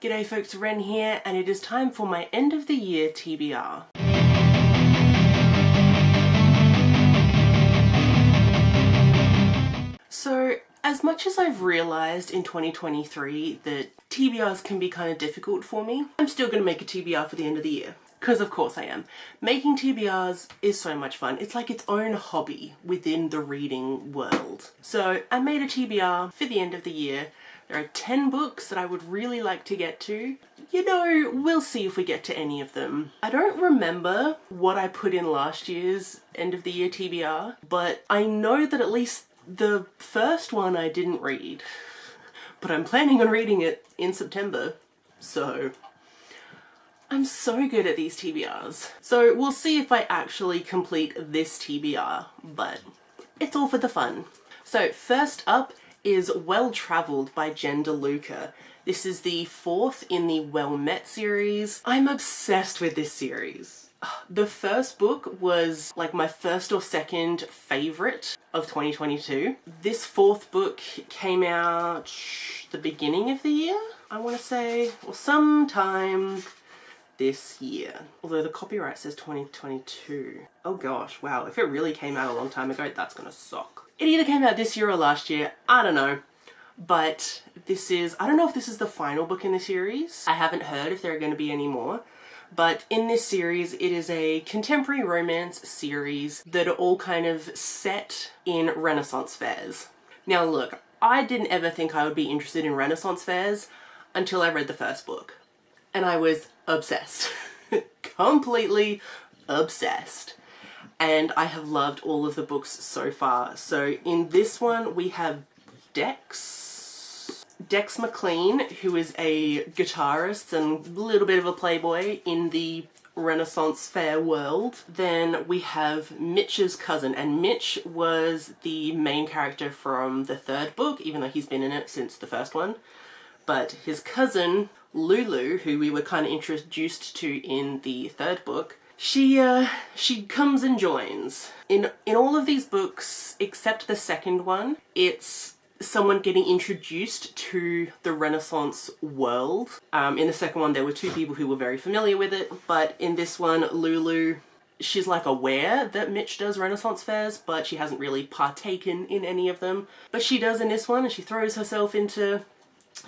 G'day folks, Wren here, and it is time for my end of the year TBR. So, as much as I've realised in 2023 that TBRs can be kind of difficult for me, I'm still going to make a TBR for the end of the year. Because of course I am. Making TBRs is so much fun. It's like its own hobby within the reading world. So I made a TBR for the end of the year. There are 10 books that I would really like to get to. You know, we'll see if we get to any of them. I don't remember what I put in last year's end of the year TBR, but I know that at least the first one I didn't read. But I'm planning on reading it in September, so I'm so good at these TBRs. So we'll see if I actually complete this TBR, but it's all for the fun. So first up is Well Travelled by Jen DeLuca. This is the 4th in the Well Met series. I'm obsessed with this series. The first book was like my first or second favourite of 2022. This 4th book came out the beginning of the year, I want to say, or sometime this year. Although the copyright says 2022. Oh gosh, wow, if it really came out a long time ago, that's gonna suck. It either came out this year or last year, I don't know. But this is, I don't know if this is the final book in the series. I haven't heard if there are going to be any more. But in this series, it is a contemporary romance series that are all kind of set in Renaissance fairs. Now look, I didn't ever think I would be interested in Renaissance fairs until I read the first book. And I was obsessed. Completely obsessed. And I have loved all of the books so far. So in this one we have Dex McLean, who is a guitarist and a little bit of a playboy in the Renaissance fair world. Then we have Mitch's cousin, and Mitch was the main character from the 3rd book, even though he's been in it since the first one. But his cousin Lulu, who we were kind of introduced to in the 3rd book, she comes and joins. In all of these books, except the 2nd one, it's someone getting introduced to the Renaissance world. In the 2nd one, there were 2 people who were very familiar with it, but in this one, Lulu, she's like aware that Mitch does Renaissance fairs, but she hasn't really partaken in any of them. But she does in this one, and she throws herself into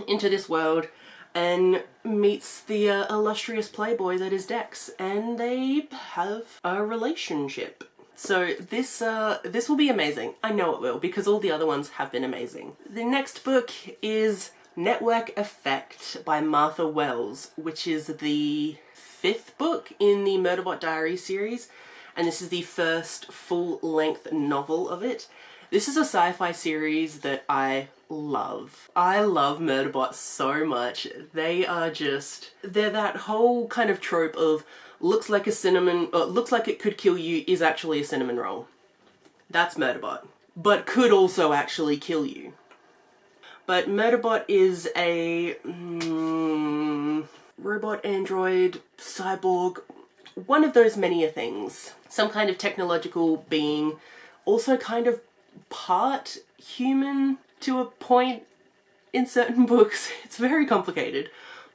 this world and meets the illustrious playboy that is Dex, and they have a relationship. So this will be amazing. I know it will, because all the other ones have been amazing. The next book is Network Effect by Martha Wells, which is the 5th book in the Murderbot Diaries series, and this is the first full-length novel of it. This is a sci-fi series that I love. I love Murderbot so much. They're that whole kind of trope of looks like it could kill you is actually a cinnamon roll. That's Murderbot. But could also actually kill you. But Murderbot is a robot, android, cyborg, one of those many a things. Some kind of technological being, also kind of part human to a point in certain books. It's very complicated.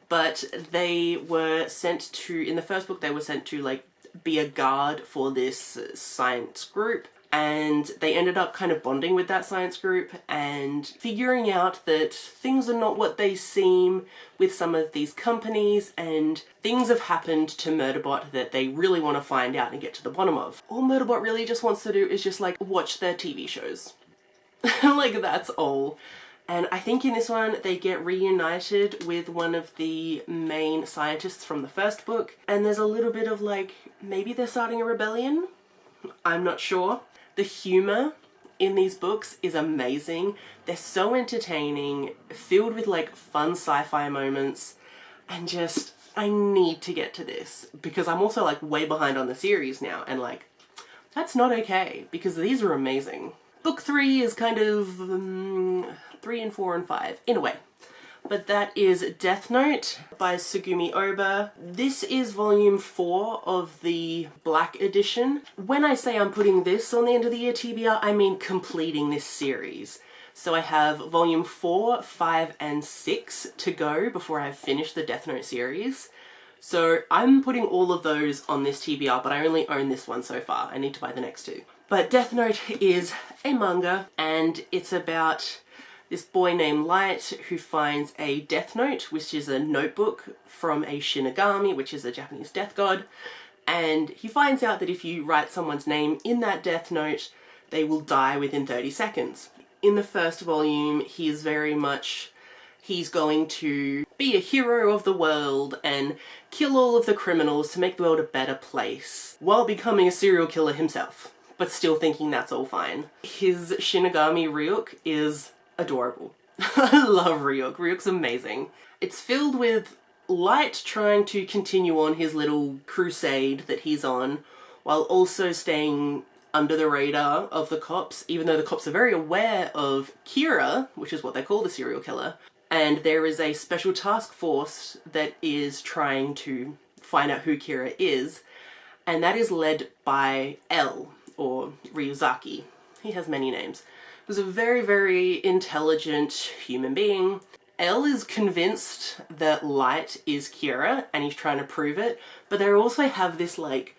But they were sent to, in the first book, they were sent to like be a guard for this science group, and they ended up kind of bonding with that science group and figuring out that things are not what they seem with some of these companies, and things have happened to Murderbot that they really want to find out and get to the bottom of. All Murderbot really just wants to do is just like watch their TV shows. Like, that's all. And I think in this one they get reunited with one of the main scientists from the first book, and there's a little bit of like, maybe they're starting a rebellion? I'm not sure. The humour in these books is amazing. They're so entertaining, filled with like fun sci-fi moments, and just, I need to get to this because I'm also like way behind on the series now, and like, that's not okay because these are amazing. Book 3 is kind of 3 and 4 and 5 in a way. But that is Death Note by Sugumi Oba. This is volume 4 of the Black edition. When I say I'm putting this on the end of the year TBR, I mean completing this series. So I have volume 4, 5, and 6 to go before I've finished the Death Note series. So I'm putting all of those on this TBR, but I only own this one so far. I need to buy the next two. But Death Note is a manga, and it's about this boy named Light who finds a Death Note, which is a notebook from a Shinigami, which is a Japanese death god. And he finds out that if you write someone's name in that Death Note, they will die within 30 seconds. In the first volume, he's going to be a hero of the world and kill all of the criminals to make the world a better place, while becoming a serial killer himself, but still thinking that's all fine. His Shinigami Ryuk is adorable. I love Ryuk. Ryuk's amazing. It's filled with Light trying to continue on his little crusade that he's on, while also staying under the radar of the cops, even though the cops are very aware of Kira, which is what they call the serial killer, and there is a special task force that is trying to find out who Kira is, and that is led by L, or Ryuzaki. He has many names. He was a very, very intelligent human being. L is convinced that Light is Kira, and he's trying to prove it, but they also have this, like,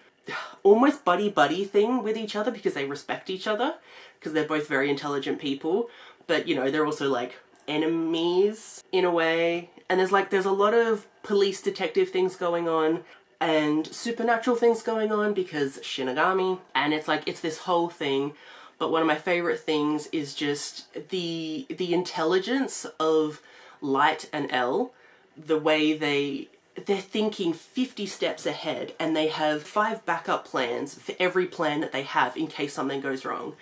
almost buddy-buddy thing with each other because they respect each other, because they're both very intelligent people, but, you know, they're also, like, enemies in a way. And there's a lot of police detective things going on, and supernatural things going on because Shinigami, and it's this whole thing. But one of my favorite things is just the intelligence of Light and L, the way they're thinking 50 steps ahead, and they have 5 backup plans for every plan that they have in case something goes wrong.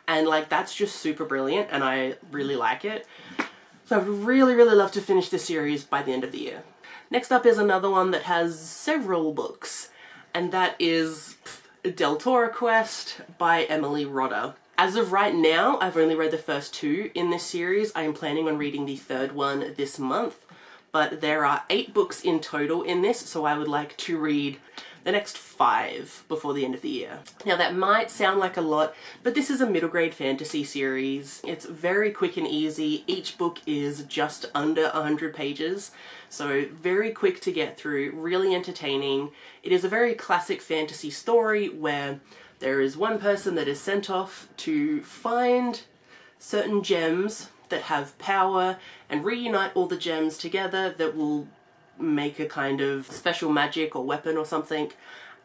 And like, that's just super brilliant, and I really like it. So I'd really, really love to finish this series by the end of the year. Next up is another one that has several books, and that is Toro Quest by Emily Rodda. As of right now, I've only read the first 2 in this series. I am planning on reading the 3rd one this month, but there are 8 books in total in this, so I would like to read the next 5 before the end of the year. Now that might sound like a lot, but this is a middle grade fantasy series. It's very quick and easy. Each book is just under 100 pages, so very quick to get through, really entertaining. It is a very classic fantasy story where there is one person that is sent off to find certain gems that have power and reunite all the gems together that will make a kind of special magic or weapon or something,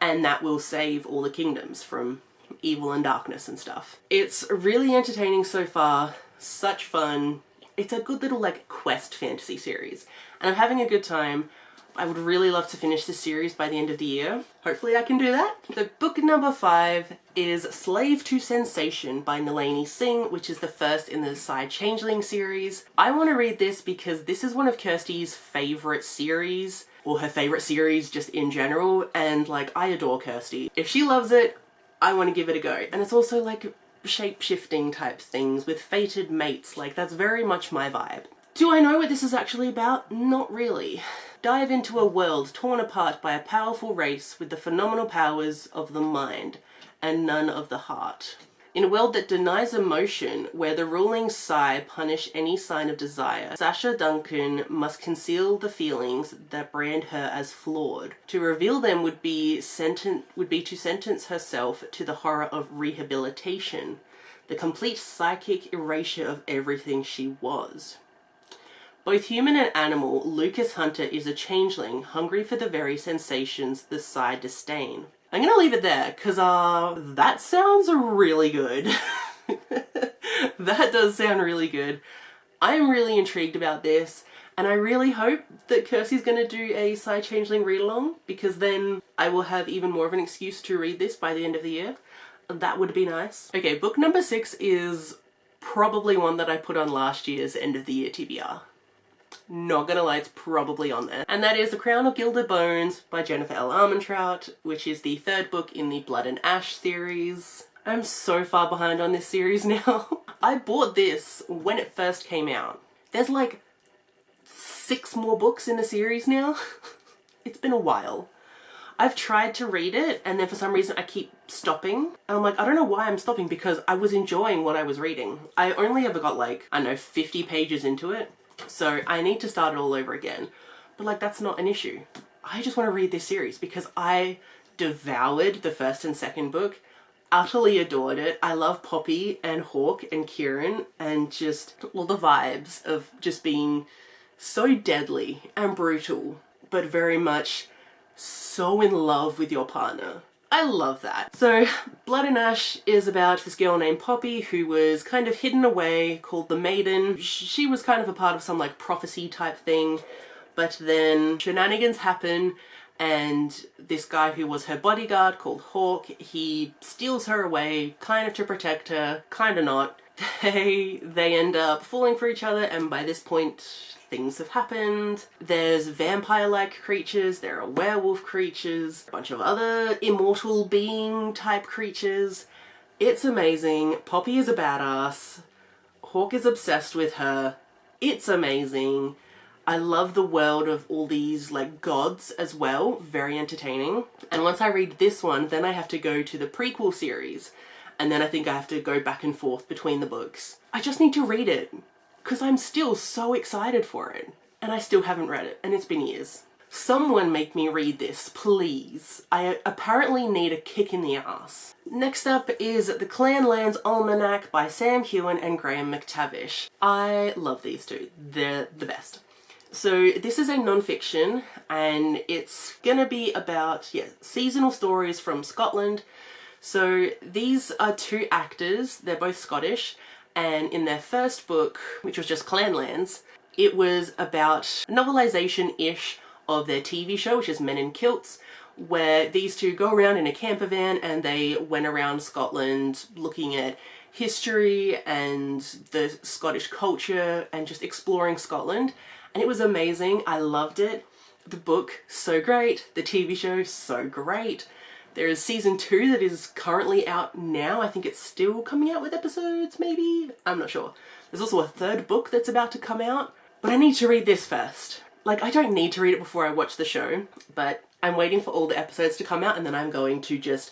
and that will save all the kingdoms from evil and darkness and stuff. It's really entertaining so far, such fun. It's a good little, like, quest fantasy series, and I'm having a good time. I would really love to finish this series by the end of the year. Hopefully I can do that. The book number 5 is Slave to Sensation by Nalini Singh, which is the first in the Side Changeling series. I want to read this because this is one of Kirsty's favourite series, or her favourite series just in general, and like, I adore Kirsty. If she loves it, I want to give it a go. And it's also like shape-shifting type things with fated mates, like that's very much my vibe. Do I know what this is actually about? Not really. Dive into a world torn apart by a powerful race with the phenomenal powers of the mind and none of the heart. In a world that denies emotion, where the ruling Psy punish any sign of desire, Sasha Duncan must conceal the feelings that brand her as flawed. To reveal them would be to sentence herself to the horror of rehabilitation, the complete psychic erasure of everything she was. Both human and animal, Lucas Hunter is a changeling, hungry for the very sensations the Psy disdain. I'm gonna leave it there, because that sounds really good. That does sound really good. I'm really intrigued about this, and I really hope that Kirsty's gonna do a Psy Changeling read-along, because then I will have even more of an excuse to read this by the end of the year. That would be nice. Okay, book number 6 is probably one that I put on last year's end of the year TBR. Not gonna lie, it's probably on there. And that is The Crown of Gilded Bones by Jennifer L. Armentrout, which is the 3rd book in the Blood and Ash series. I'm so far behind on this series now. I bought this when it first came out. There's like 6 more books in the series now. It's been a while. I've tried to read it and then for some reason I keep stopping. And I'm like, I don't know why I'm stopping because I was enjoying what I was reading. I only ever got like, I don't know, 50 pages into it. So I need to start it all over again. But like, that's not an issue. I just want to read this series because I devoured the first and second book. Utterly adored it. I love Poppy and Hawk and Kieran and just all the vibes of just being so deadly and brutal, but very much so in love with your partner. I love that. So Blood and Ash is about this girl named Poppy who was kind of hidden away, called the Maiden. She was kind of a part of some like prophecy type thing, but then shenanigans happen and this guy who was her bodyguard called Hawk, he steals her away, kind of to protect her, kind of not. They end up falling for each other, and by this point things have happened. There's vampire-like creatures, there are werewolf creatures, a bunch of other immortal being type creatures. It's amazing. Poppy is a badass. Hawk is obsessed with her. It's amazing. I love the world of all these like gods as well, very entertaining. And once I read this one, then I have to go to the prequel series. And then I think I have to go back and forth between the books. I just need to read it because I'm still so excited for it. And I still haven't read it and it's been years. Someone make me read this, please. I apparently need a kick in the ass. Next up is The Clanlands Almanac by Sam Hewen and Graham McTavish. I love these two. They're the best. So this is a non-fiction and it's gonna be about, seasonal stories from Scotland. So these are two actors, they're both Scottish, and in their first book, which was just Clanlands, it was about novelisation-ish of their TV show, which is Men in Kilts, where these two go around in a camper van and they went around Scotland looking at history and the Scottish culture and just exploring Scotland. And it was amazing. I loved it. The book, so great. The TV show, so great. There is season 2 that is currently out now. I think it's still coming out with episodes, maybe? I'm not sure. There's also a third book that's about to come out. But I need to read this first. Like, I don't need to read it before I watch the show, but I'm waiting for all the episodes to come out and then I'm going to just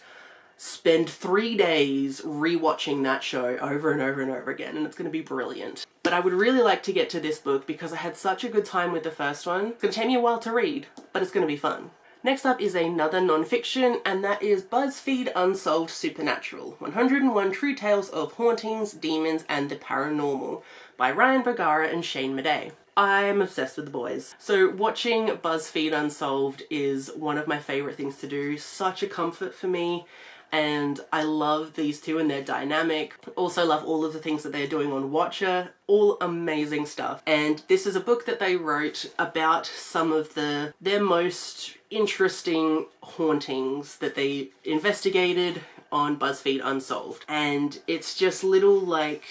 spend 3 days rewatching that show over and over and over again, and it's going to be brilliant. But I would really like to get to this book because I had such a good time with the first one. It's going to take me a while to read, but it's going to be fun. Next up is another non-fiction, and that is BuzzFeed Unsolved Supernatural, 101 True Tales of Hauntings, Demons, and the Paranormal by Ryan Bergara and Shane Madej. I'm obsessed with the boys. So watching BuzzFeed Unsolved is one of my favourite things to do, such a comfort for me. And I love these two and their dynamic. Also love all of the things that they're doing on Watcher. All amazing stuff. And this is a book that they wrote about some of their most interesting hauntings that they investigated on BuzzFeed Unsolved. And it's just little like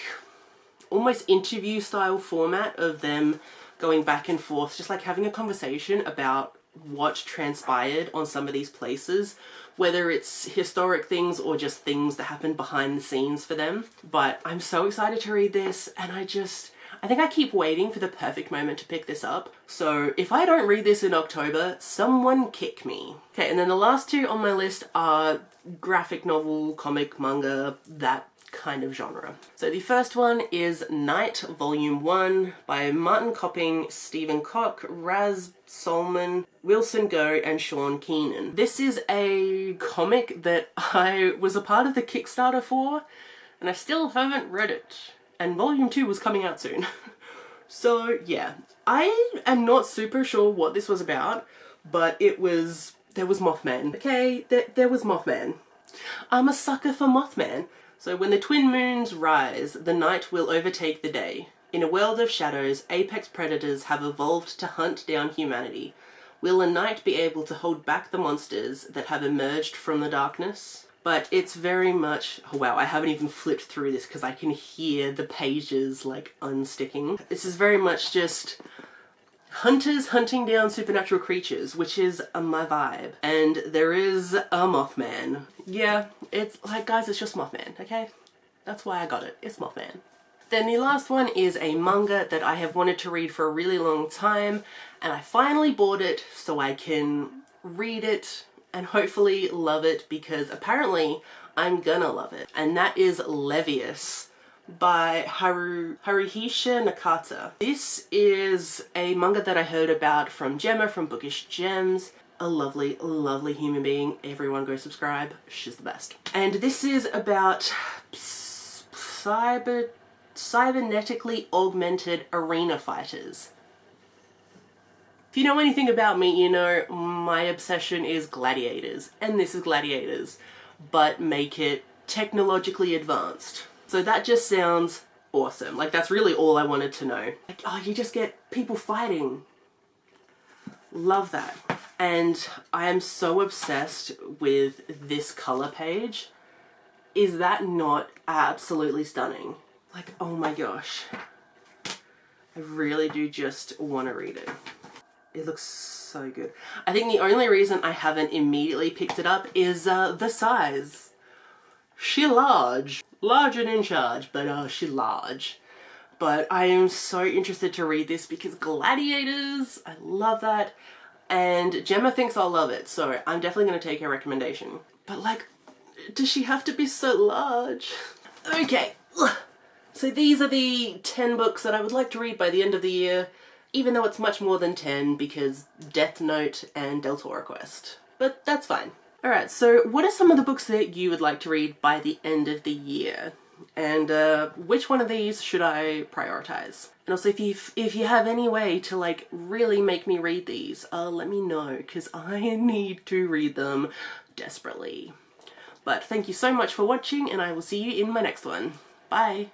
almost interview style format of them going back and forth, just like having a conversation about what transpired on some of these places, whether it's historic things or just things that happened behind the scenes for them. But I'm so excited to read this, and I think I keep waiting for the perfect moment to pick this up. So if I don't read this in October, someone kick me. Okay, and then the last two on my list are graphic novel, comic, manga, that kind of genre. So the first one is Night Volume 1 by Martin Copping, Stephen Koch, Raz Solman, Wilson Go, and Sean Keenan. This is a comic that I was a part of the Kickstarter for, and I still haven't read it. And Volume 2 was coming out soon. So yeah, I am not super sure what this was about, but there was Mothman. Okay, there was Mothman. I'm a sucker for Mothman. So when the twin moons rise, the night will overtake the day. In a world of shadows, apex predators have evolved to hunt down humanity. Will a night be able to hold back the monsters that have emerged from the darkness? But it's very much... Oh wow, I haven't even flipped through this because I can hear the pages like unsticking. This is very much just hunters hunting down supernatural creatures, which is my vibe. And there is a Mothman. Yeah, it's like, guys, it's just Mothman, okay? That's why I got it. It's Mothman. Then the last one is a manga that I have wanted to read for a really long time, and I finally bought it so I can read it and hopefully love it, because apparently I'm gonna love it. And that is Levius by Haruhisa Nakata. This is a manga that I heard about from Gemma from Bookish Gems. A lovely, lovely human being. Everyone go subscribe. She's the best. And this is about cybernetically augmented arena fighters. If you know anything about me, you know my obsession is gladiators. And this is gladiators, but make it technologically advanced. So that just sounds awesome. Like, that's really all I wanted to know. Like, oh, you just get people fighting. Love that. And I am so obsessed with this color page. Is that not absolutely stunning? Like, oh my gosh. I really do just want to read it. It looks so good. I think the only reason I haven't immediately picked it up is the size. She large. Large and in charge, but she large. But I am so interested to read this because gladiators, I love that. And Gemma thinks I'll love it, so I'm definitely going to take her recommendation. But like, does she have to be so large? Okay, so these are the 10 books that I would like to read by the end of the year, even though it's much more than 10 because Death Note and Toro Quest. But that's fine. Alright, so what are some of the books that you would like to read by the end of the year? And which one of these should I prioritize? And also, if you have any way to like really make me read these, let me know, because I need to read them desperately. But thank you so much for watching, and I will see you in my next one. Bye!